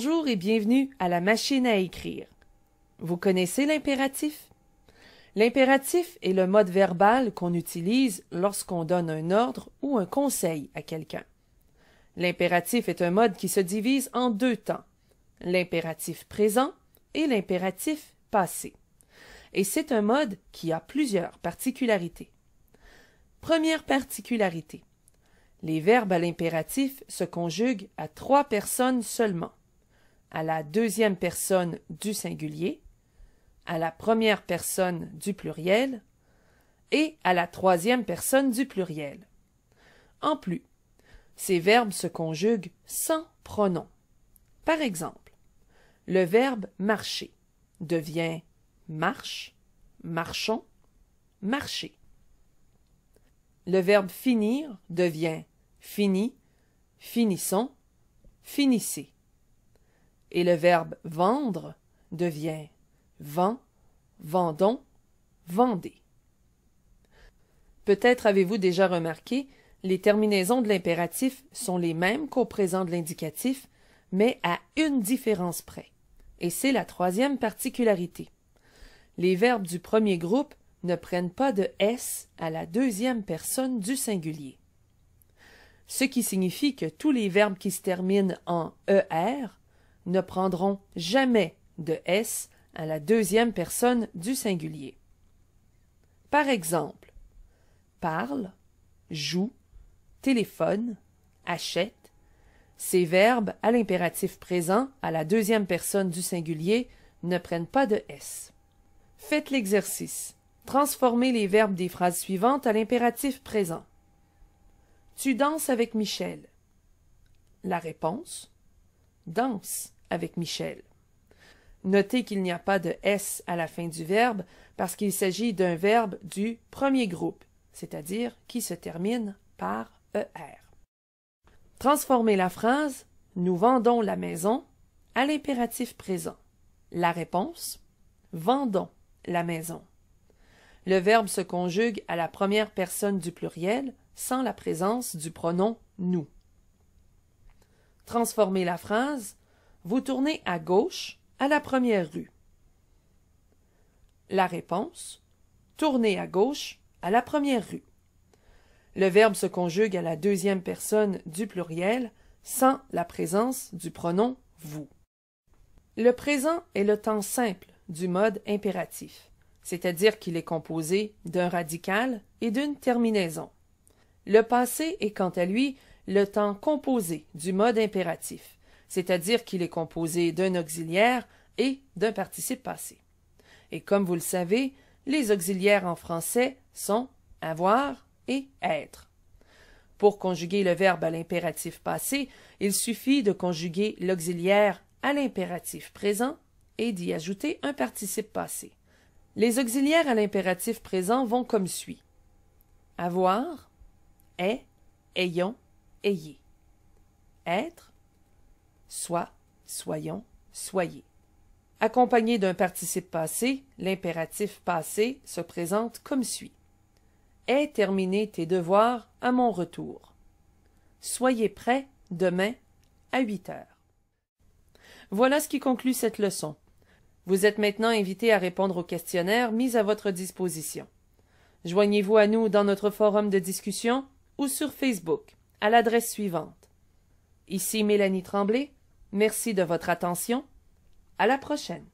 Bonjour et bienvenue à la machine à écrire. Vous connaissez l'impératif? L'impératif est le mode verbal qu'on utilise lorsqu'on donne un ordre ou un conseil à quelqu'un. L'impératif est un mode qui se divise en deux temps, l'impératif présent et l'impératif passé. Et c'est un mode qui a plusieurs particularités. Première particularité. Les verbes à l'impératif se conjuguent à 3 personnes seulement. À la deuxième personne du singulier, à la première personne du pluriel et à la troisième personne du pluriel. En plus, ces verbes se conjuguent sans pronom. Par exemple, le verbe marcher devient marche, marchons, marcher. Le verbe finir devient fini, finissons, finissez. Et le verbe vendre devient vend, vendons, vendez. Peut-être avez-vous déjà remarqué, les terminaisons de l'impératif sont les mêmes qu'au présent de l'indicatif, mais à une différence près. Et c'est la troisième particularité. Les verbes du premier groupe ne prennent pas de S à la deuxième personne du singulier. Ce qui signifie que tous les verbes qui se terminent en ER ne prendront jamais de S à la deuxième personne du singulier. Par exemple, parle, joue, téléphone, achète. Ces verbes à l'impératif présent à la deuxième personne du singulier ne prennent pas de S. Faites l'exercice. Transformez les verbes des phrases suivantes à l'impératif présent. Tu danses avec Michel. La réponse: danse avec Michel. Notez qu'il n'y a pas de S à la fin du verbe parce qu'il s'agit d'un verbe du premier groupe, c'est-à-dire qui se termine par ER. Transformez la phrase « Nous vendons la maison » à l'impératif présent. La réponse: vendons la maison. Le verbe se conjugue à la première personne du pluriel sans la présence du pronom « nous ». Transformez la phrase « Vous tournez à gauche à la première rue ». La réponse: tournez à gauche à la première rue. Le verbe se conjugue à la deuxième personne du pluriel sans la présence du pronom « vous ». Le présent est le temps simple du mode impératif, c'est-à-dire qu'il est composé d'un radical et d'une terminaison. Le passé est quant à lui le temps composé du mode impératif, c'est-à-dire qu'il est composé d'un auxiliaire et d'un participe passé. Et comme vous le savez, les auxiliaires en français sont avoir et être. Pour conjuguer le verbe à l'impératif passé, il suffit de conjuguer l'auxiliaire à l'impératif présent et d'y ajouter un participe passé. Les auxiliaires à l'impératif présent vont comme suit. Avoir, est, ayons, ayez. Être, soit, soyons, soyez. Accompagné d'un participe passé, l'impératif passé se présente comme suit. Aie terminé tes devoirs à mon retour. Soyez prêts demain à 8 heures. Voilà ce qui conclut cette leçon. Vous êtes maintenant invité à répondre au questionnaire mis à votre disposition. Joignez-vous à nous dans notre forum de discussion ou sur Facebook à l'adresse suivante. Ici Mélanie Tremblay. Merci de votre attention. À la prochaine.